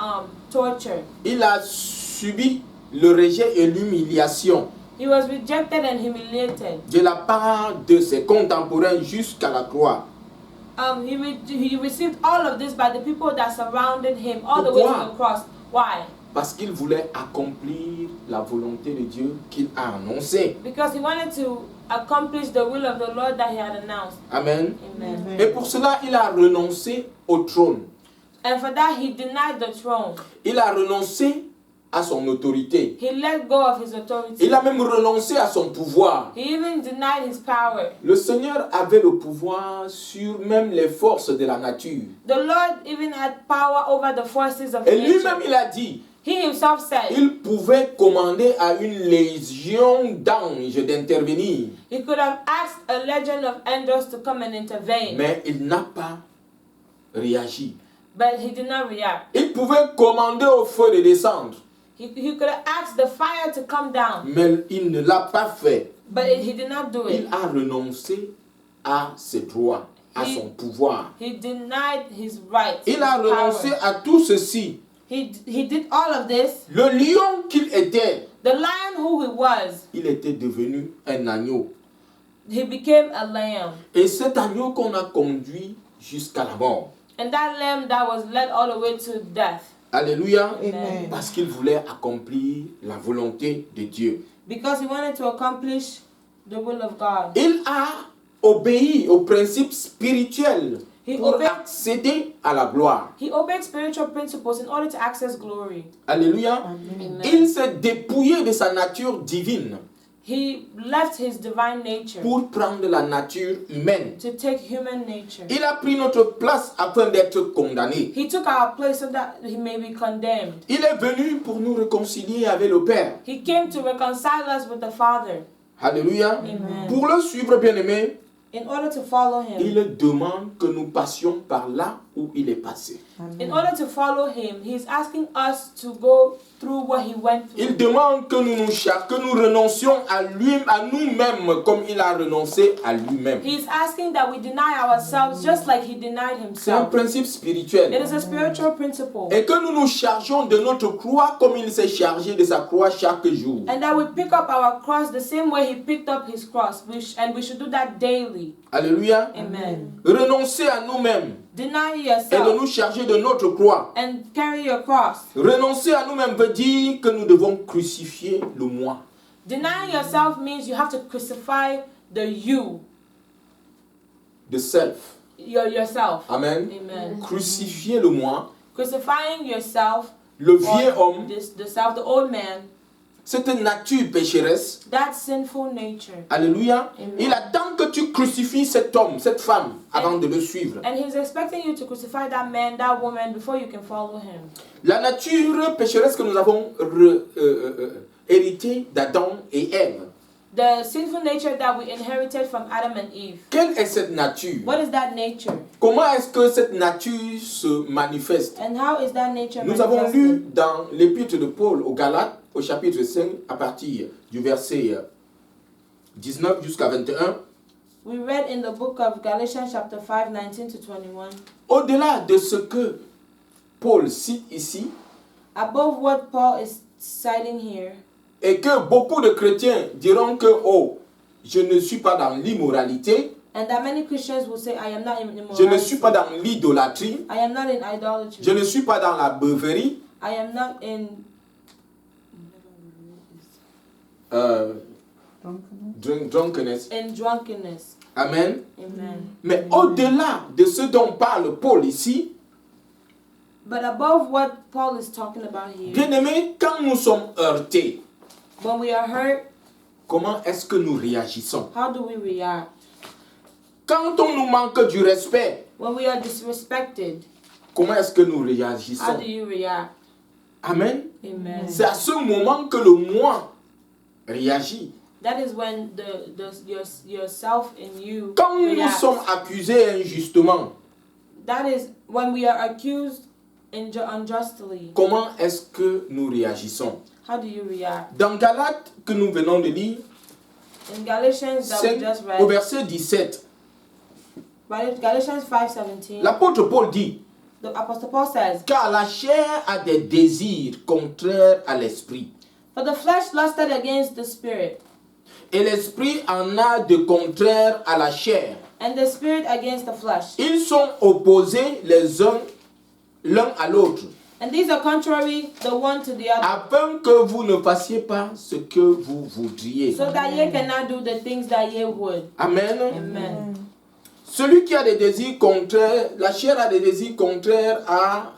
S1: torture.
S2: Il a subi le rejet et l'humiliation
S1: He was rejected and humiliated.
S2: de la part de ses contemporains jusqu'à la croix.
S1: He received all of this by the people that surrounded him all the way to
S2: Pourquoi?
S1: the cross. Why?
S2: Parce qu'il voulait accomplir la volonté de Dieu qu'il a annoncée.
S1: Because he wanted to accomplish the will of the Lord that he had announced.
S2: Amen.
S1: Amen.
S2: Et pour cela, il a renoncé au trône.
S1: And for that, he denied the throne.
S2: Il a renoncé à son autorité.
S1: He let go of his authority.
S2: Il a même renoncé à son pouvoir.
S1: He even denied his power.
S2: Le Seigneur avait le pouvoir sur même les forces de la nature.
S1: The Lord even had power over the forces of
S2: Et lui-même,
S1: nature.
S2: il a dit,
S1: He himself said
S2: il pouvait commander à une légion d'anges d'intervenir.
S1: he could have asked a legion of angels to come and intervene,
S2: Mais il n'a pas réagi.
S1: but he did not react.
S2: Il pouvait commander au feu de descendre.
S1: He could have asked the fire to come down,
S2: Mais il ne l'a pas fait.
S1: but he did not do
S2: Il
S1: it.
S2: a renoncé à ses droits, à son pouvoir.
S1: He denied his rights.
S2: Il a
S1: his
S2: renoncé
S1: power.
S2: à tout ceci.
S1: He did all of this.
S2: Le lion qu'il était,
S1: The lion who he was,
S2: il était devenu un agneau.
S1: he became a lamb.
S2: Et cet agneau qu'on a conduit jusqu'à la mort.
S1: And that lamb that was led all the way to death.
S2: Alléluia.
S3: Amen.
S2: Parce qu'il voulait accomplir la volonté de Dieu.
S1: Because he wanted to accomplish the will of God.
S2: Il a obéi aux principes spirituels
S1: He
S2: pour
S1: obeyed-
S2: accéder à la gloire.
S1: He obeyed spiritual principles in order to access glory.
S2: Alléluia.
S1: Amen.
S2: Il s'est dépouillé de sa nature divine
S1: He left his divine nature
S2: pour prendre la nature humaine.
S1: to take human nature.
S2: Il a pris notre place afin d'être condamné.
S1: He took our place so that he may be condemned.
S2: Il est venu pour nous réconcilier avec le Père.
S1: He came to reconcile us with the Father.
S2: Alléluia.
S1: Amen.
S2: Pour le suivre, bien-aimé,
S1: In order to follow him,
S2: il demande que nous passions par là où il est passé.
S1: In order to follow him, he's asking us to go through what he went through.
S2: Il demande que nous renoncions à nous-mêmes comme il a renoncé à lui-même.
S1: He's asking that we deny ourselves just like he denied
S2: C'est un
S1: himself.
S2: principe
S1: It
S2: spirituel.
S1: is a spiritual principle.
S2: Et que nous nous chargeons de notre croix comme il s'est chargé de sa croix chaque jour.
S1: And that we pick up our cross the same way he picked up his cross. And we should do that daily.
S2: Alléluia.
S1: Amen.
S2: Renoncer à nous-mêmes
S1: Deny
S2: et de
S1: yourself
S2: nous charger de notre croix.
S1: and carry your cross.
S2: Renoncer à nous-mêmes veut dire que nous devons crucifier le moi.
S1: Denying yourself means you have to crucify the you,
S2: De self.
S1: yourself.
S2: Amen.
S1: Amen.
S2: Crucifier le moi.
S1: Crucifying yourself,
S2: Le vieux homme,
S1: the self, the old man,
S2: cette nature pécheresse.
S1: that sinful nature.
S2: Alléluia.
S1: Amen.
S2: Il attend que tu crucifies cet homme, cette femme, avant de le suivre.
S1: And he's expecting you to crucify that man, that woman, before you can follow him.
S2: La nature pécheresse que nous avons héritée d'Adam et Ève.
S1: The sinful nature that we inherited from Adam and Eve.
S2: Quelle est cette nature?
S1: What is that nature?
S2: Comment est-ce que cette nature se manifeste?
S1: And how is that nature
S2: Nous avons
S1: manifested?
S2: lu dans l'épître de Paul aux Galates, au chapitre 5, à partir du verset 19 jusqu'à 21.
S1: We read in the book of Galatians chapter 5, 19 to 21.
S2: Au-delà de ce que Paul cite ici,
S1: Above what Paul is citing here,
S2: et que beaucoup de chrétiens diront que, oh, je ne suis pas dans l'immoralité,
S1: and that many Christians will say, I am not in
S2: je ne suis
S1: immorality,
S2: pas dans l'idolâtrie,
S1: I am not in idolatry,
S2: je ne suis pas dans la beuverie,
S1: I am not in
S2: drunkenness.
S1: drunkenness.
S2: Amen.
S1: Amen.
S2: Mais au-delà de ce dont parle Paul ici,
S1: But above what Paul is talking about here,
S2: bien-aimés, quand nous sommes heurtés,
S1: when we are hurt,
S2: comment est-ce que nous réagissons?
S1: how do we react?
S2: Quand on nous manque du respect,
S1: When we are disrespected,
S2: comment est-ce que nous
S1: how
S2: réagissons?
S1: do you react?
S2: Amen.
S1: Amen.
S2: C'est à ce moment que le moi réagit.
S1: That is when yourself in you
S2: Quand nous
S1: reacts.
S2: sommes accusés injustement,
S1: That is when we are accused unjustly.
S2: comment est-ce que nous réagissons?
S1: How do you react?
S2: Dans Galates que nous venons de lire,
S1: In Galatians that we
S2: 5,
S1: just
S2: au
S1: read,
S2: verset 17,
S1: Galatians 5:17,
S2: l'apôtre Paul dit,
S1: the Apostle Paul says,
S2: car la chair a des désirs contraires à l'esprit,
S1: "For the flesh lusted against the spirit,
S2: et l'esprit en a de contraires à la chair.
S1: and the spirit against the flesh.
S2: Ils sont opposés les uns l'un à l'autre,
S1: And these are contrary the one to the other,
S2: afin que vous ne fassiez pas ce que vous voudriez.
S1: so that ye cannot do the things that ye would."
S2: Amen.
S1: Amen.
S2: Celui qui a des désirs contraires, la chair a des désirs contraires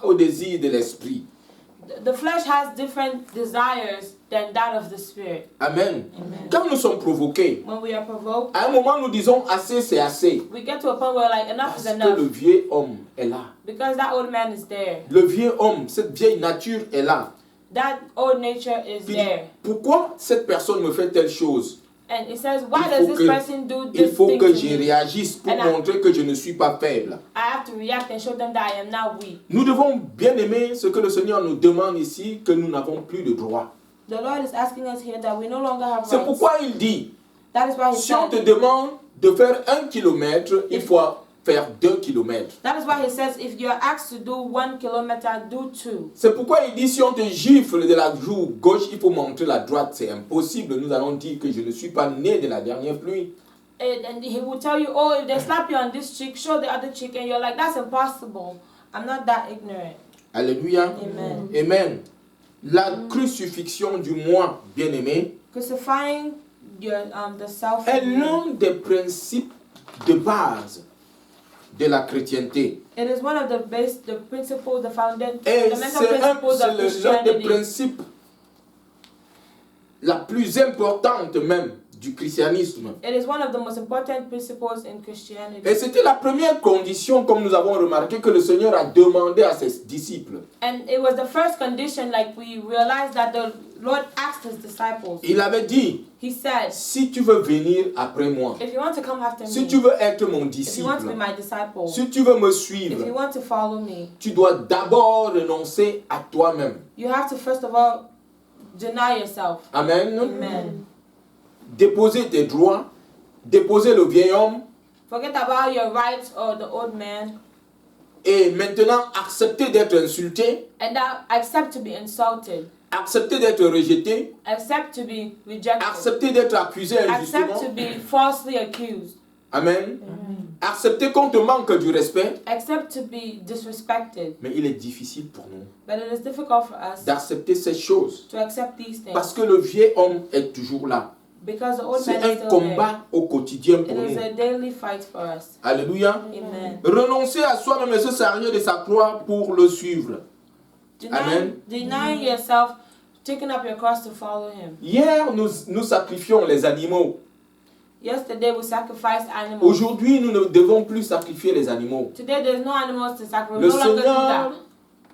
S2: au désir de l'esprit.
S1: The flesh has different desires than that of the spirit.
S2: Amen.
S1: Amen.
S2: Quand nous sommes provoqués,
S1: When we are provoked,
S2: à un moment nous disons assez, c'est assez.
S1: we get to a point where like enough
S2: Parce
S1: is
S2: que le
S1: enough,
S2: vieil homme est là.
S1: because that old man is there.
S2: Le vieux homme, cette vieille nature est là.
S1: That old nature is
S2: Puis,
S1: there.
S2: pourquoi cette personne me fait telle chose?
S1: And it says, why
S2: Il
S1: does
S2: faut
S1: this
S2: que-
S1: person do
S2: Il
S1: this
S2: faut
S1: thing
S2: que
S1: to
S2: j'y
S1: me?
S2: réagisse pour
S1: And I-
S2: montrer que je ne suis pas faible.
S1: I have to react and show them that I am not weak.
S2: Nous devons bien aimer ce que le Seigneur nous demande ici, que nous n'avons plus de droit.
S1: The Lord is asking us here that we no longer have
S2: C'est
S1: rights.
S2: pourquoi il dit,
S1: That is why he
S2: si on te
S1: said.
S2: demande de faire 1 kilomètre, il faut faire 2 kilomètres.
S1: That is why he says, if you are asked to do 1 kilometer, do 2.
S2: C'est pourquoi il dit, si on te gifle de la joue gauche, il faut montrer la droite. C'est impossible. Nous allons dire que je ne suis pas né de la dernière pluie.
S1: And he will tell you, oh, if they slap you on this cheek, show the other cheek, and you're like, that's impossible. I'm not that ignorant.
S2: Alléluia.
S1: Amen.
S2: Amen. La crucifixion du moi, bien-aimé,
S1: Crucifying the self
S2: est l'un des principes de base de la chrétienté.
S1: It is one of the principles, the
S2: Et
S1: fundamental
S2: c'est
S1: principles of
S2: l'un des
S1: Christianity.
S2: principes la plus importante même du christianisme.
S1: It is one of the most important principles in Christianity.
S2: Et c'était la première condition, comme nous avons remarqué, que le Seigneur a demandé à ses disciples.
S1: And it was the first condition, like we realized that Lord asked his disciples,
S2: Il avait dit,
S1: he said,
S2: si tu veux venir après moi,
S1: if you want to come after
S2: si
S1: me,
S2: tu veux être mon
S1: if you want to be
S2: disciple,
S1: my disciple,
S2: si tu veux me
S1: if you
S2: suivre,
S1: want to follow me,
S2: tu dois d'abord renoncer à toi-même.
S1: you have to first of all deny yourself.
S2: Amen.
S1: Amen.
S2: Déposer tes droits, déposer le vieil homme,
S1: Forget about your rights or the old man,
S2: et maintenant accepter d'être insulté,
S1: and now accept to be insulted,
S2: accepter d'être rejeté,
S1: accept to be rejected,
S2: accepter d'être accusé
S1: accept to
S2: injustement.
S1: be falsely accused,
S2: Amen. Accepter qu'on te manque du respect.
S1: accept to be disrespected.
S2: Mais il est difficile pour nous
S1: But it is difficult for us
S2: d'accepter ces choses.
S1: to accept these things
S2: Parce que le vieil homme est toujours là.
S1: because the old
S2: C'est
S1: man is
S2: un
S1: still there.
S2: combat au quotidien
S1: It
S2: pour
S1: is
S2: nous.
S1: a daily fight for us.
S2: Alléluia.
S1: Amen.
S2: Renoncer à soi-même et se servir de sa croix pour le suivre. Amen.
S1: Denying yourself, taking up your cross to follow him.
S2: Hier, nous sacrifions les animaux.
S1: Yesterday we sacrificed animals.
S2: Aujourd'hui, nous ne devons plus sacrifier les animaux.
S1: Today there's no animals to sacrifice.
S2: Le
S1: No longer do
S2: Seigneur
S1: that.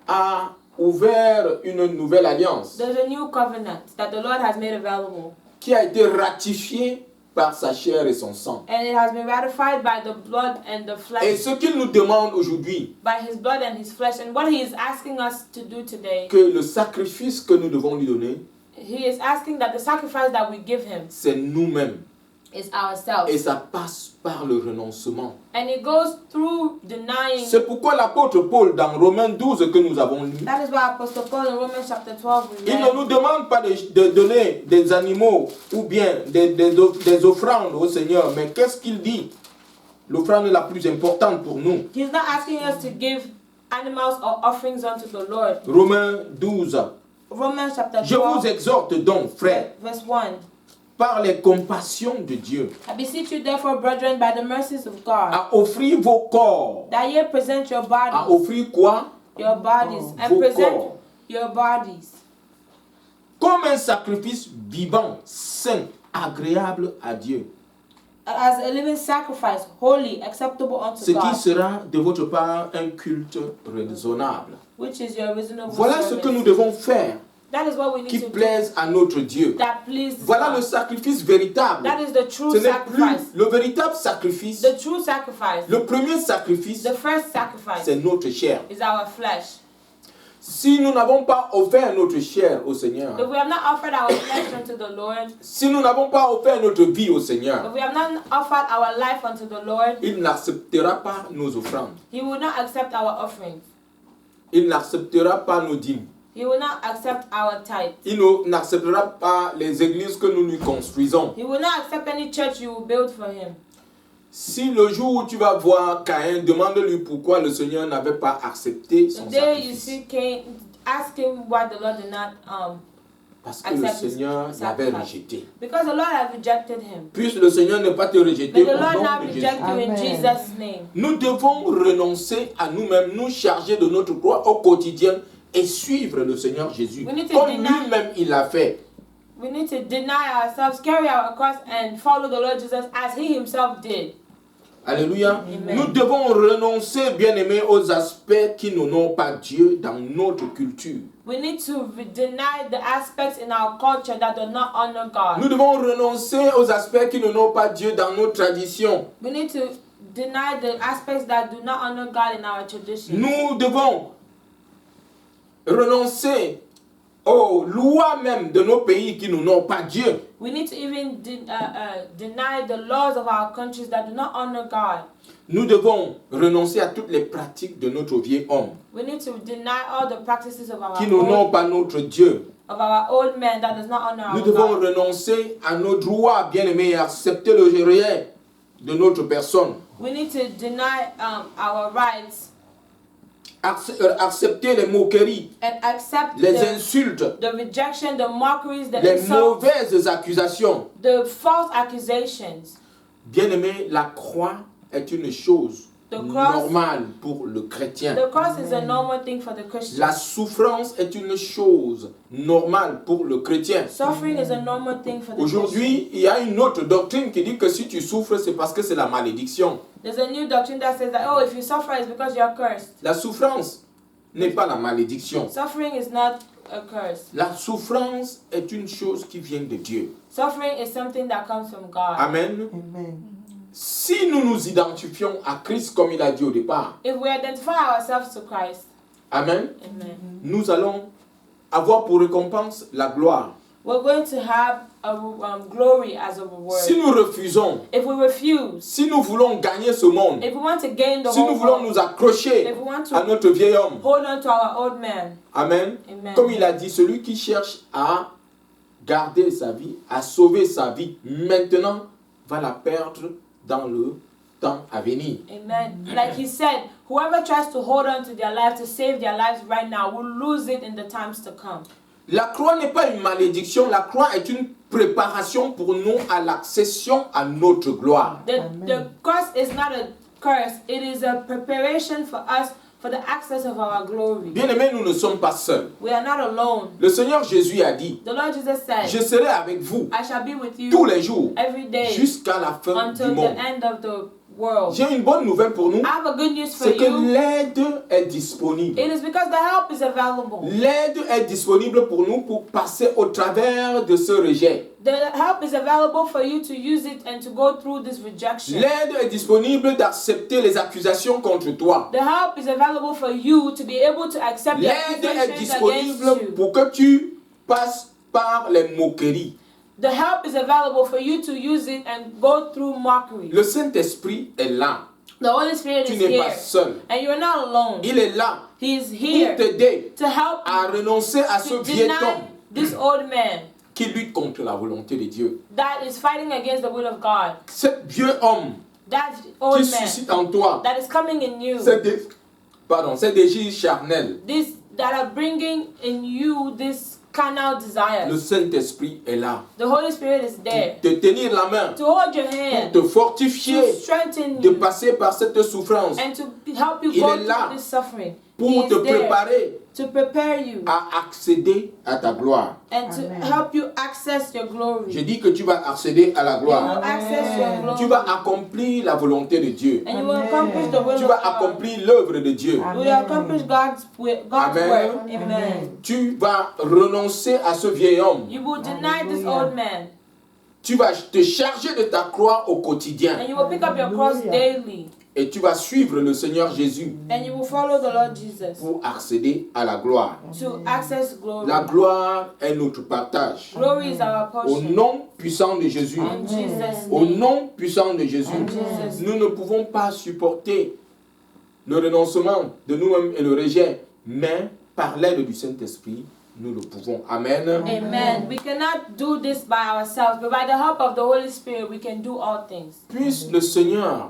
S2: a ouvert une nouvelle alliance
S1: There's a new covenant that the Lord has made available.
S2: qui a été ratifiée par sa chair et son sang.
S1: And it has been ratified by the blood and the flesh.
S2: Et ce qu'il nous demande aujourd'hui,
S1: By his blood and his flesh. And what he is asking us to do today,
S2: que le sacrifice que nous devons lui donner,
S1: he is asking that the sacrifice that we give him
S2: c'est nous-mêmes.
S1: is ourselves.
S2: Et ça passe par le renoncement.
S1: And it goes through denying.
S2: C'est pourquoi l'apôtre Paul, dans Romains 12 que nous avons lu,
S1: That is why Apostle Paul in Romans chapter 12 we
S2: il ne
S1: read,
S2: nous demande pas de donner des animaux ou bien des offrandes au Seigneur, mais qu'est-ce qu'il dit? L'offrande la plus importante pour nous.
S1: he's not asking us to give animals or offerings unto the Lord.
S2: Romains 12.
S1: Romans chapter
S2: Je vous
S1: 12
S2: exhorte donc, frères,
S1: verse 1.
S2: par les compassions de Dieu,
S1: I beseech you therefore, brethren, by the mercies of God,
S2: à offrir vos corps.
S1: that ye present your
S2: À
S1: bodies,
S2: offrir quoi?
S1: your bodies, and
S2: Vos
S1: present
S2: corps.
S1: your bodies
S2: Comme un sacrifice vivant, saint, agréable à Dieu.
S1: as a living sacrifice, holy, acceptable unto
S2: Ce qui
S1: God,
S2: sera de votre part un culte raisonnable.
S1: which is your reasonable
S2: Voilà ce que nous
S1: service.
S2: devons faire
S1: That is what we need
S2: qui
S1: to do.
S2: plaise à notre Dieu.
S1: That pleases
S2: Voilà le
S1: God.
S2: sacrifice véritable.
S1: That is the true
S2: Ce n'est plus
S1: sacrifice.
S2: le véritable sacrifice.
S1: The true sacrifice,
S2: Le premier sacrifice,
S1: the first sacrifice,
S2: c'est notre chair.
S1: is our flesh.
S2: Si nous n'avons pas offert notre chair au Seigneur,
S1: If we have not offered our flesh unto the Lord,
S2: si nous n'avons pas offert notre vie au Seigneur,
S1: if we have not offered our life unto the Lord,
S2: il n'acceptera pas nos offrandes.
S1: He will not accept our offerings.
S2: Il n'acceptera pas nos dîmes.
S1: He will not accept our tithe.
S2: Il n'acceptera pas les églises que nous lui construisons.
S1: He will not accept any church you will build for him.
S2: Si le jour où tu vas voir Caïn, demande-lui pourquoi le Seigneur n'avait pas accepté son
S1: The day you
S2: sacrifice.
S1: see Cain, ask him why the Lord did not
S2: Parce que le
S1: accept his
S2: Seigneur l'avait
S1: sacrifice.
S2: rejeté.
S1: Because the Lord had rejected him.
S2: Puisse le Seigneur ne pas te rejeter
S1: May the
S2: au
S1: Lord
S2: nom
S1: not
S2: de Jésus.
S1: reject you in
S3: Amen.
S1: Jesus' name.
S2: Nous devons renoncer à nous-mêmes, nous charger de notre croix au quotidien et suivre le Seigneur Jésus.
S1: We need to
S2: Comme
S1: deny-
S2: lui-même il l'a fait.
S1: We need to deny ourselves, carry our cross, and follow the Lord Jesus as He Himself did.
S2: Alléluia.
S1: Amen.
S2: Nous devons renoncer, bien-aimés, aux aspects qui n'honorent pas Dieu dans notre culture.
S1: We need to deny the aspects in our culture that do not honor God.
S2: Nous devons renoncer aux aspects qui n'honorent pas Dieu dans nos traditions.
S1: We need to deny the aspects that do not honor God in our traditions.
S2: Nous devons renoncer aux lois même de nos pays qui n'honorent pas Dieu.
S1: We need to even deny the laws of our countries that do not honor God.
S2: Nous devons renoncer à toutes les pratiques de notre vieil homme
S1: We need to deny all the practices of our
S2: qui n'honorent
S1: old,
S2: pas notre Dieu.
S1: of our old men that does not honor
S2: Nous
S1: our
S2: devons
S1: God.
S2: renoncer à nos droits, bien-aimés, et accepter le réel de notre personne.
S1: We need to deny our rights
S2: Accepter les moqueries,
S1: and accept
S2: les
S1: the
S2: insultes,
S1: the rejection, the mockeries, the
S2: les
S1: insults,
S2: mauvaises accusations.
S1: the false accusations.
S2: Bien-aimés, la croix est une chose
S1: The cross-
S2: normale pour le chrétien.
S1: The cross is a normal thing for the Christian.
S2: La souffrance est une chose normale pour le chrétien.
S1: Suffering is a normal thing for the Christian.
S2: Aujourd'hui, il y a une autre doctrine qui dit que si tu souffres, c'est parce que c'est la malédiction.
S1: There's a new doctrine that says that, oh, if you suffer, it's because you're cursed.
S2: La souffrance n'est pas la malédiction.
S1: Suffering is not a curse.
S2: La souffrance est une chose qui vient de Dieu.
S1: Suffering is something that comes from God.
S2: Amen.
S3: Amen.
S2: Si nous nous identifions à Christ comme il a dit au départ,
S1: If we identify ourselves to Christ,
S2: Amen,
S1: amen,
S2: nous allons avoir pour récompense la gloire.
S1: we're going to have a glory as a reward.
S2: Si nous refusons,
S1: If we refuse,
S2: si nous voulons gagner ce monde,
S1: if we want to gain the
S2: si nous
S1: whole
S2: voulons
S1: world,
S2: nous accrocher
S1: if we want
S2: à
S1: to
S2: notre vieil homme,
S1: hold on to our old man,
S2: Amen,
S1: amen.
S2: comme il a dit, celui qui cherche à garder sa vie, à sauver sa vie, maintenant va la perdre dans le temps à venir.
S1: Amen. Like he said, whoever tries to hold on to their life, to save their lives right now, will lose it in the times to come.
S2: La croix n'est pas une malédiction, la croix est une préparation pour nous à l'accession à notre gloire.
S1: The cross is not a curse, it is a preparation for us for the access of our glory.
S2: Bien-aimés, nous ne sommes pas seuls.
S1: We are not alone.
S2: Le Seigneur Jésus a dit,
S1: The Lord Jesus said,
S2: je serai avec vous
S1: I shall be with you
S2: tous les jours
S1: every day
S2: jusqu'à la fin du
S1: until the
S2: monde.
S1: end of the world.
S2: J'ai une bonne nouvelle pour nous,
S1: I have a good news for
S2: c'est que
S1: you.
S2: l'aide est disponible.
S1: It is because the help is available.
S2: L'aide est disponible pour nous pour passer au travers de ce rejet.
S1: The help is available for you to use it and to go through this rejection.
S2: L'aide est disponible d'accepter les accusations contre toi.
S1: The help is available for you to be able to accept the
S2: L'aide est
S1: accusations against
S2: disponible
S1: you.
S2: pour que tu passes par les moqueries.
S1: The help is available for you to use it and go through mockery.
S2: Le Saint-Esprit est là.
S1: The Holy Spirit
S2: Tu
S1: is
S2: n'es pas
S1: here.
S2: seul.
S1: And you're not alone.
S2: Il est là
S1: He is
S2: pour
S1: here
S2: t'aider
S1: to help
S2: à
S1: you
S2: renoncer à ce
S1: to
S2: vieil
S1: deny
S2: homme
S1: this old man
S2: qui lutte contre la volonté de Dieu.
S1: that is fighting against the will of God.
S2: Cet vieux homme
S1: That
S2: qui
S1: old man
S2: suscite en toi
S1: that is coming in you.
S2: ces désirs charnels.
S1: This that are bringing in you this carnal
S2: Le
S1: desires.
S2: Saint-Esprit est là.
S1: The Holy Spirit is there
S2: Te tenir la main,
S1: to hold your
S2: pour
S1: hand,
S2: te
S1: to
S2: fortifier,
S1: strengthen
S2: de
S1: you,
S2: passer par cette souffrance,
S1: and to help you
S2: Il
S1: go
S2: est là
S1: through this suffering. He
S2: pour
S1: is
S2: te
S1: there
S2: préparer
S1: to prepare you
S2: à accéder à ta gloire.
S1: and to
S3: Amen.
S1: help you access your glory.
S2: Je dis que tu vas accéder à la
S1: You will
S2: gloire.
S1: access your glory.
S2: Tu vas accomplir la volonté de Dieu.
S1: And you will accomplish the will
S2: Tu
S1: of
S2: vas
S1: God.
S2: accomplir l'œuvre de Dieu.
S1: You will accomplish God's
S2: Amen.
S1: work. Amen.
S2: Tu vas renoncer à ce vieil homme.
S1: You will deny this
S3: Hallelujah.
S2: Tu
S1: old man
S2: vas te charger de ta croix au quotidien.
S1: and you will pick up your cross
S3: Hallelujah.
S1: daily
S2: Et tu vas suivre le Seigneur Jésus
S1: and you will follow the Lord Jesus
S2: pour accéder à la gloire.
S1: to access glory.
S2: La gloire est notre partage.
S1: Glory is our
S2: Au
S1: portion.
S2: nom puissant de Jésus.
S1: In Jesus'
S2: Au
S1: name.
S2: nom puissant de Jésus.
S1: In Jesus'
S2: Nous ne pouvons pas supporter le renoncement de nous-mêmes et le rejet, mais par l'aide du Saint-Esprit, nous le pouvons. Amen.
S1: Amen. We cannot do this by ourselves, but by the help of the Holy Spirit, we can do all things.
S2: Puisse le Seigneur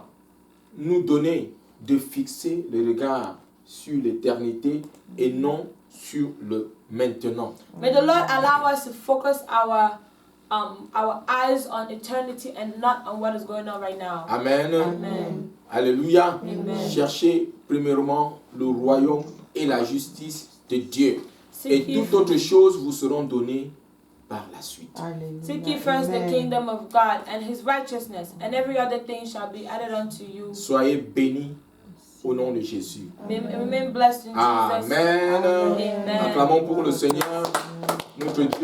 S2: nous donner de fixer le regard sur l'éternité et non sur le maintenant.
S1: May the Lord allow us to focus our eyes on eternity and not on what is going on right now.
S2: Amen.
S1: Amen.
S2: Alléluia.
S1: Amen.
S2: Cherchez premièrement le royaume et la justice de Dieu. Et
S1: Seek ye,
S2: toutes autres choses vous seront données par la suite.
S1: seek ye first the kingdom of God and His righteousness, and every other thing shall be added unto you.
S2: Soyez bénis au nom de Jésus.
S1: Remain blessed in Jesus.
S2: Amen.
S1: Amen.
S2: Acclamons pour le Seigneur, notre Dieu.